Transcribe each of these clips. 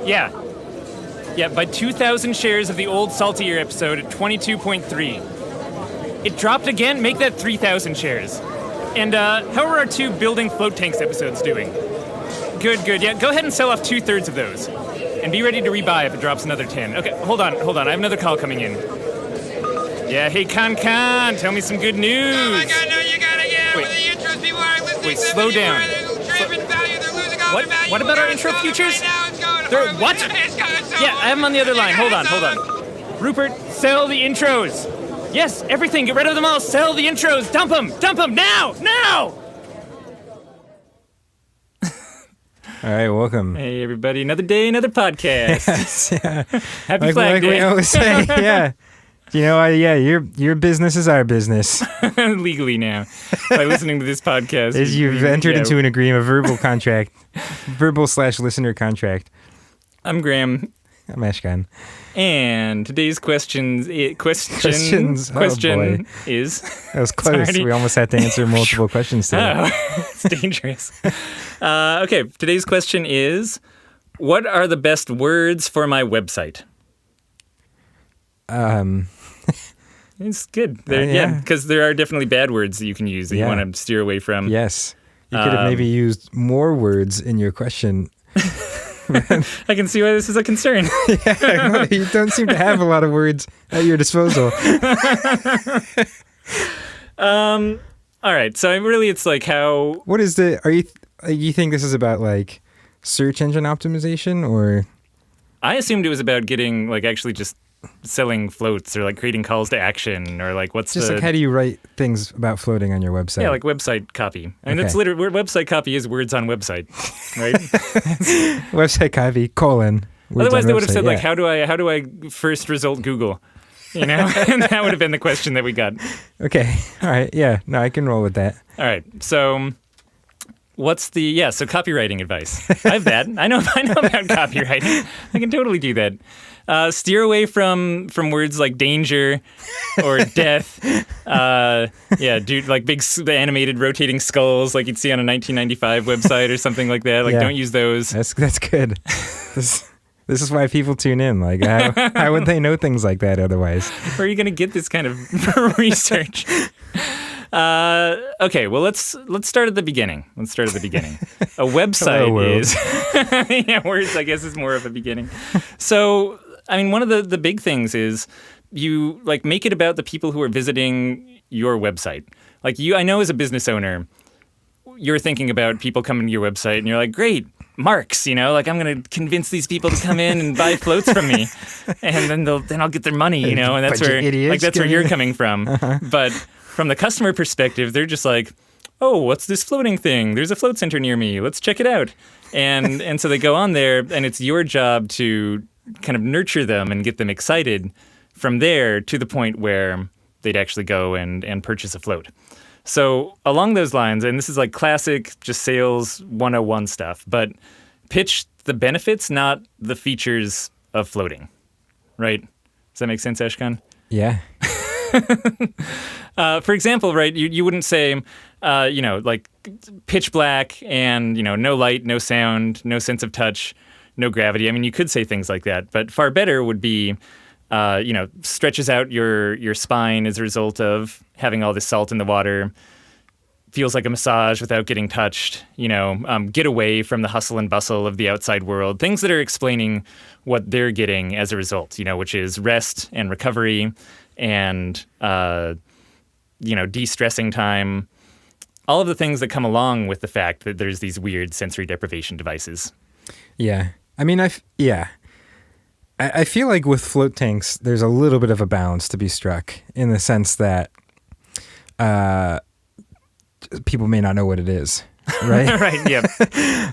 Yeah. Yeah, by 2,000 shares of the old Saltier episode at 22.3. It dropped again? Make that 3,000 shares. And how are our 2 building float tanks episodes doing? Good. Yeah, go ahead and sell off 2/3 of those. And be ready to rebuy if it drops another 10. Okay, hold on. I have another call coming in. Yeah, hey, Khan, tell me some good news. Oh my God, no, you gotta get Wait. with the intros. People aren't listening. Wait, slow down. They're tripping value. They're losing all What? their value. What about our intro futures? What? Yeah, I have them on the other line. Hold on. Rupert, sell the intros. Yes, everything. Get rid of them all. Sell the intros. Dump them now. All right, welcome. Hey, everybody. Another day, another podcast. Yes, yeah. Happy Flag Day. We always say, yeah. You know what? Yeah, your business is our business. Legally now, by listening to this podcast. As you've entered into an agreement, a verbal contract, verbal/listener contract. I'm Graham. I'm Ashkahn. And today's question boy. is... That was close. Sorry. We almost had to answer multiple questions today. Oh, it's dangerous. Okay, today's question is, what are the best words for my website? It's good. Yeah, because there are definitely bad words that you can use that you want to steer away from. Yes. You could have maybe used more words in your question. I can see why this is a concern. Yeah, you don't seem to have a lot of words at your disposal. All right, so really it's like how... What is you think this is about like search engine optimization or? I assumed it was about getting like actually just selling floats or like creating calls to action or like what's just like how do you write things about floating on your website? Yeah, like website copy. I mean, that's literally website copy is words on website, right? Website copy : Otherwise, they would have said like, how do I first result Google? You know, and that would have been the question that we got. Okay, all right, yeah, no, I can roll with that. All right, so what's the so copywriting advice? I have that. I know about copywriting. I can totally do that. Steer away from words like danger or death. Dude, like big animated rotating skulls like you'd see on a 1995 website or something like that. Like, don't use those. That's good. This is why people tune in. Like, how would they know things like that otherwise? Where are you going to get this kind of research? Okay, well, let's start at the beginning. A website is... words, I guess, is more of a beginning. So, I mean, one of the big things is you, like, make it about the people who are visiting your website. Like, I know as a business owner, you're thinking about people coming to your website, and you're like, great, marks, you know? Like, I'm going to convince these people to come in and buy floats from me, and then I'll get their money, you know? And that's where you're coming from. Uh-huh. But... from the customer perspective, they're just like, oh, what's this floating thing? There's a float center near me. Let's check it out. And so they go on there, and it's your job to kind of nurture them and get them excited from there to the point where they'd actually go and purchase a float. So along those lines, and this is like classic just sales 101 stuff, but pitch the benefits, not the features of floating, right? Does that make sense, Ashkahn? Yeah. For example, right, you wouldn't say, like pitch black and, no light, no sound, no sense of touch, no gravity. I mean, you could say things like that, but far better would be, stretches out your spine as a result of having all this salt in the water, feels like a massage without getting touched, get away from the hustle and bustle of the outside world, things that are explaining what they're getting as a result, which is rest and recovery and, de-stressing time, all of the things that come along with the fact that there's these weird sensory deprivation devices. Yeah. I mean, I feel like with float tanks, there's a little bit of a balance to be struck in the sense that people may not know what it is, right? Right, yeah.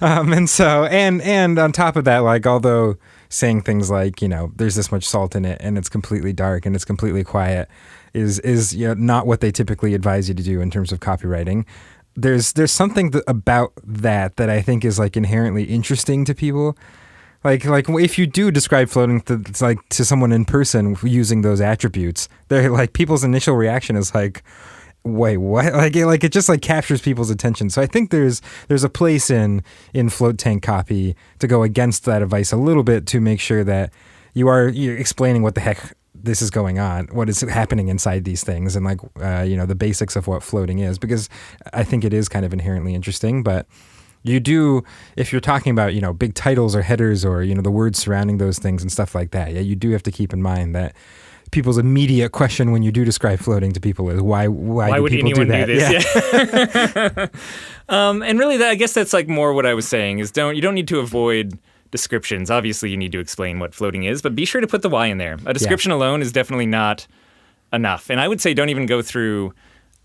And on top of that, like, although saying things like, there's this much salt in it and it's completely dark and it's completely quiet is not what they typically advise you to do in terms of copywriting. There's something about that I think is like inherently interesting to people. Like if you do describe floating to someone in person using those attributes, they're like, people's initial reaction is like, wait, what? It just like captures people's attention. So I think there's a place in float tank copy to go against that advice a little bit, to make sure that you're explaining what the heck this is going on, what is happening inside these things, and the basics of what floating is, because I think it is kind of inherently interesting. But you do, if you're talking about, big titles or headers or, the words surrounding those things and stuff like that, you do have to keep in mind that people's immediate question when you do describe floating to people is why do would people anyone do that? do this? Yeah. And really, I guess that's like more what I was saying is you don't need to avoid descriptions. Obviously, you need to explain what floating is, but be sure to put the why in there. A description alone is definitely not enough. And I would say don't even go through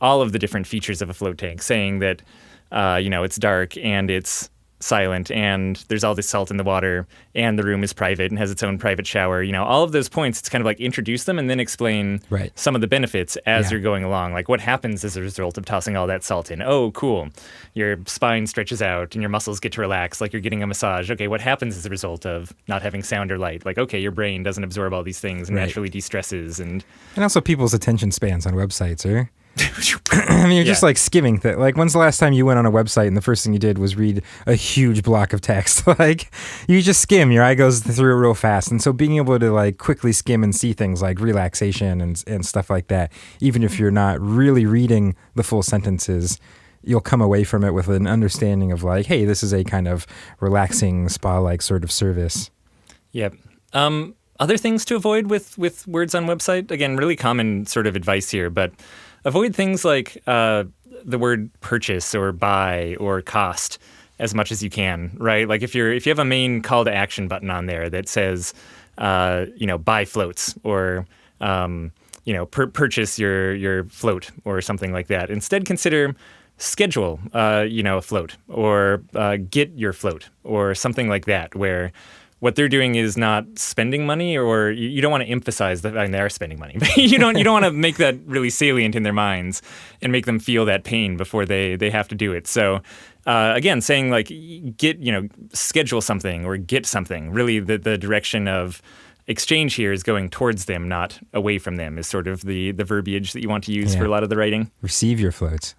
all of the different features of a float tank, saying that it's dark and it's silent and there's all this salt in the water and the room is private and has its own private shower. All of those points, it's kind of like introduce them and then explain some of the benefits as you're going along. Like what happens as a result of tossing all that salt in. Oh, cool. Your spine stretches out and your muscles get to relax like you're getting a massage. Okay, what happens as a result of not having sound or light? Like, okay, your brain doesn't absorb all these things and naturally de-stresses. And also people's attention spans on websites are... I mean, you're just like skimming that. Like, when's the last time you went on a website and the first thing you did was read a huge block of text? Like, you just skim. Your eye goes through it real fast. And so being able to like quickly skim and see things like relaxation and stuff like that, even if you're not really reading the full sentences, you'll come away from it with an understanding of like, hey, this is a kind of relaxing spa-like sort of service. Yep. Other things to avoid with words on website? Again, really common sort of advice here, but avoid things like the word purchase or buy or cost as much as you can, right? Like if you have a main call to action button on there that says, buy floats or, purchase your float or something like that. Instead, consider schedule, a float or get your float or something like that, where what they're doing is not spending money, or you don't want to emphasize that they are spending money. you don't want to make that really salient in their minds and make them feel that pain before they have to do it. So again, saying like schedule something or get something, really the direction of exchange here is going towards them, not away from them, is sort of the verbiage that you want to use for a lot of the writing. Receive your floats.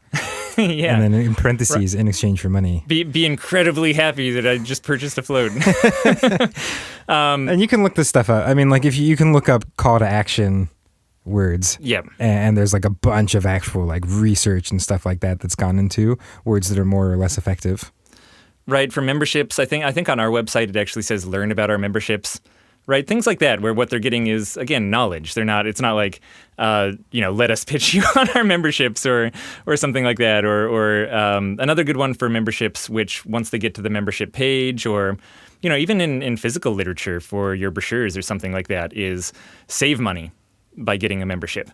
Yeah. And then in parentheses, in exchange for money. Be incredibly happy that I just purchased a float. And you can look this stuff up. I mean, like if you can look up call to action words. Yep. And there's like a bunch of actual like research and stuff like that that's gone into words that are more or less effective. Right. For memberships, I think on our website it actually says learn about our memberships. Right, things like that, where what they're getting is, again, knowledge. It's not like, let us pitch you on our memberships or something like that. Or another good one for memberships, which once they get to the membership page, or even in physical literature for your brochures or something like that, is save money by getting a membership.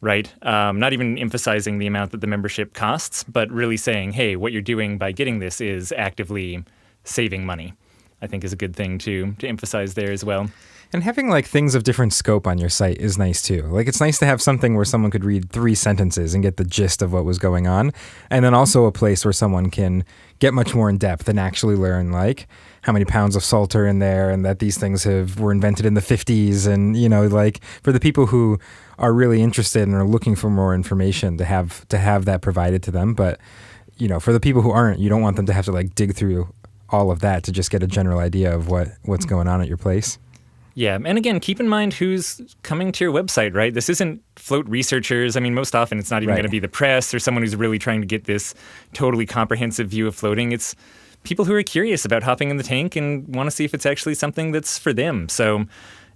Right, not even emphasizing the amount that the membership costs, but really saying, hey, what you're doing by getting this is actively saving money. I think is a good thing to emphasize there as well. And having like things of different scope on your site is nice too. Like it's nice to have something where someone could read 3 sentences and get the gist of what was going on. And then also a place where someone can get much more in depth and actually learn like how many pounds of salt are in there and that these things were invented in the 50s. And, like for the people who are really interested and are looking for more information to have that provided to them. But, for the people who aren't, you don't want them to have to like dig through all of that to just get a general idea of what's going on at your place. Yeah, and again, keep in mind who's coming to your website, right? This isn't float researchers. I mean, most often it's not even going to be the press or someone who's really trying to get this totally comprehensive view of floating. It's people who are curious about hopping in the tank and want to see if it's actually something that's for them. So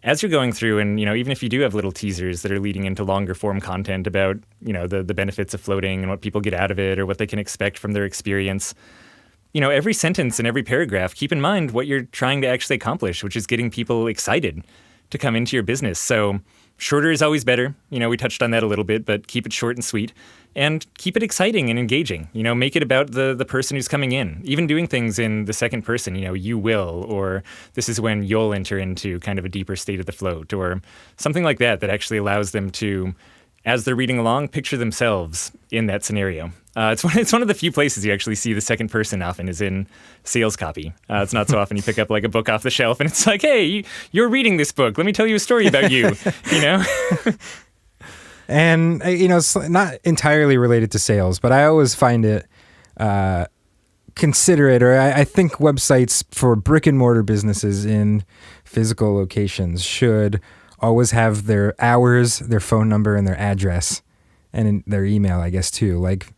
as you're going through and, even if you do have little teasers that are leading into longer form content about, the benefits of floating and what people get out of it or what they can expect from their experience, every sentence and every paragraph, keep in mind what you're trying to actually accomplish, which is getting people excited to come into your business. So shorter is always better. We touched on that a little bit, but keep it short and sweet and keep it exciting and engaging. Make it about the person who's coming in. Even doing things in the second person, you will, or this is when you'll enter into kind of a deeper state of the float or something like that actually allows them to, as they're reading along, picture themselves in that scenario. It's one of the few places you actually see the second person often is in sales copy. It's not so often you pick up like a book off the shelf and it's like, hey, you're reading this book. Let me tell you a story about you, And, it's not entirely related to sales, but I always find it considerate, or I think websites for brick and mortar businesses in physical locations should always have their hours, their phone number, and their address, and their email, I guess, too. Like,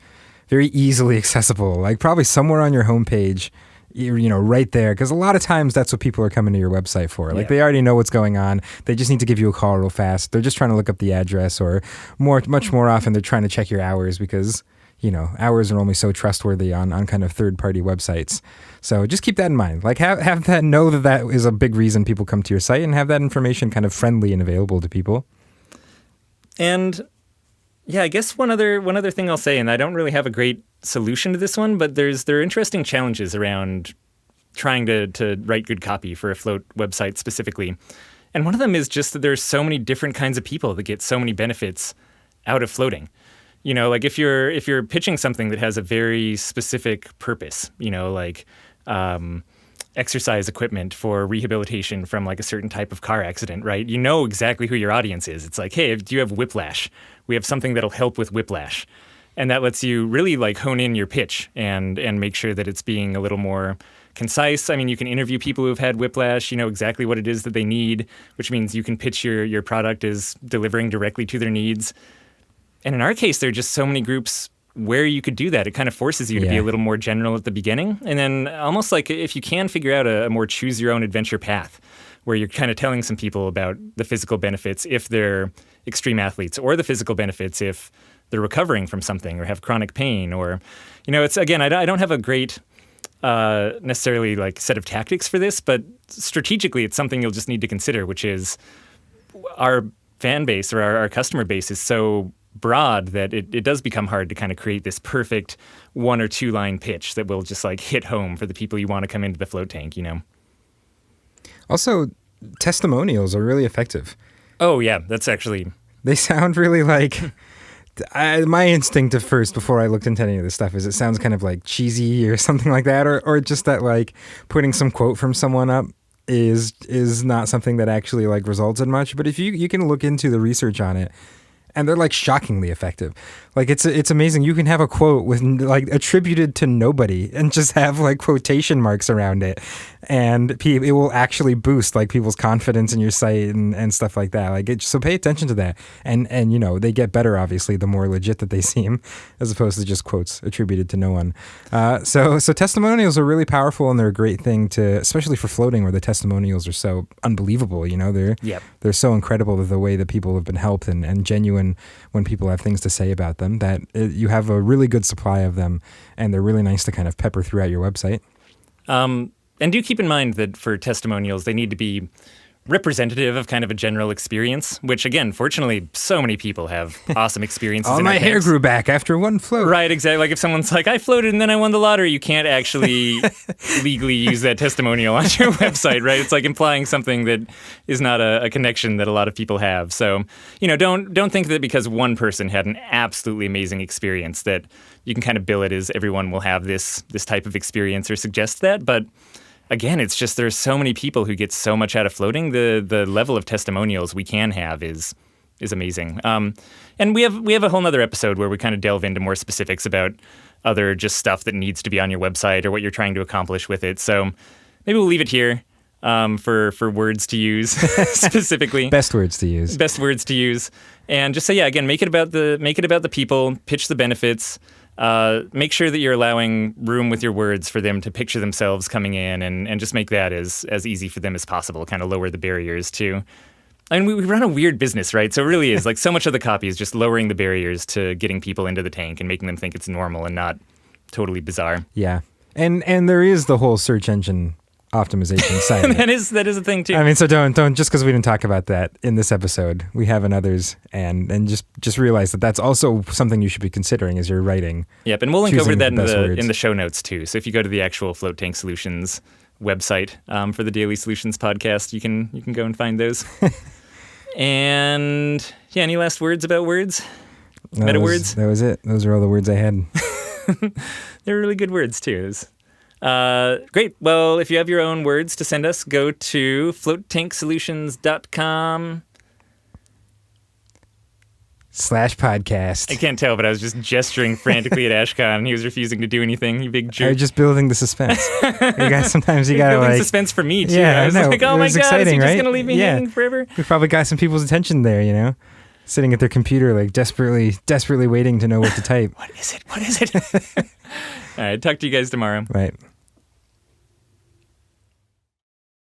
very easily accessible, like probably somewhere on your homepage, right there. Because a lot of times that's what people are coming to your website for. Like they already know what's going on. They just need to give you a call real fast. They're just trying to look up the address, or much more often they're trying to check your hours because, hours are only so trustworthy on kind of third-party websites. So just keep that in mind. Like have that, know that is a big reason people come to your site, and have that information kind of friendly and available to people. And yeah, I guess one other thing I'll say, and I don't really have a great solution to this one, but there are interesting challenges around trying to write good copy for a Float website specifically. And one of them is just that there's so many different kinds of people that get so many benefits out of floating. Like if you're pitching something that has a very specific purpose, like exercise equipment for rehabilitation from like a certain type of car accident, right? You know exactly who your audience is. It's like, hey, do you have whiplash? We have something that'll help with whiplash. And that lets you really like hone in your pitch and make sure that it's being a little more concise. I mean, you can interview people who've had whiplash, you know exactly what it is that they need, which means you can pitch your product as delivering directly to their needs. And in our case, there are just so many groups where you could do that. It kind of forces you to be a little more general at the beginning. And then almost like if you can figure out a more choose your own adventure path where you're kind of telling some people about the physical benefits if they're extreme athletes, or the physical benefits if they're recovering from something or have chronic pain, or, it's, again, I don't have a great necessarily like set of tactics for this, but strategically it's something you'll just need to consider, which is our fan base or our customer base is so broad that it does become hard to kind of create this perfect 1 or 2 line pitch that will just like hit home for the people you want to come into the float tank, Also, testimonials are really effective. Oh yeah, that's actually... They sound really like... my instinct at first, before I looked into any of this stuff, is it sounds kind of like cheesy or something like that, or just that like putting some quote from someone up is not something that actually like results in much. But if you can look into the research on it, and they're like shockingly effective. Like it's amazing. You can have a quote with like attributed to nobody and just have like quotation marks around it, and it will actually boost like people's confidence in your site and stuff like that. Like so pay attention to that, and they get better obviously the more legit that they seem, as opposed to just quotes attributed to no one. So testimonials are really powerful, and they're a great thing to, especially for floating where the testimonials are so unbelievable. They're so incredible, the way that people have been helped and genuine when people have things to say about them, that you have a really good supply of them, and they're really nice to kind of pepper throughout your website. And do keep in mind that for testimonials, they need to be representative of kind of a general experience, which again, fortunately, so many people have awesome experiences. All my hair grew back after one float. Right, exactly. Like if someone's like, I floated and then I won the lottery, you can't actually legally use that testimonial on your website, right? It's like implying something that is not a connection that a lot of people have. So, don't think that because one person had an absolutely amazing experience that you can kind of bill it as everyone will have this type of experience or suggest that. But again, it's just there's so many people who get so much out of floating. The level of testimonials we can have is amazing. And we have a whole nother episode where we kind of delve into more specifics about other just stuff that needs to be on your website or what you're trying to accomplish with it. So maybe we'll leave it here for words to use specifically. Best words to use. Best words to use. And just say, again, make it about the people, pitch the benefits. Make sure that you're allowing room with your words for them to picture themselves coming in, and just make that as easy for them as possible, kind of lower the barriers to... I mean, we run a weird business, right? So it really is, like, so much of the copy is just lowering the barriers to getting people into the tank and making them think it's normal and not totally bizarre. Yeah. And there is the whole search engine optimization side. that is a thing too. I mean, so don't just because we didn't talk about that in this episode, we have in others, and just realize that that's also something you should be considering as you're writing. Yep, and we'll link over that in the show notes too. So if you go to the actual Float Tank Solutions website for the Daily Solutions podcast, you can go and find those. And yeah, any last words about words? Meta words? That was it. Those are all the words I had. They're really good words too. Great. Well, if you have your own words to send us, go to floattanksolutions.com. /podcast. I can't tell, but I was just gesturing frantically at Ashkahn, and he was refusing to do anything. You big jerk. You're just building the suspense. Sometimes you gotta building like suspense for me too. Yeah, I was I know. like, oh It my was god, is exciting, he just right? gonna leave me Yeah. hanging forever? We probably got some people's attention there, sitting at their computer, like desperately waiting to know what to type. What is it? All right, talk to you guys tomorrow. Right.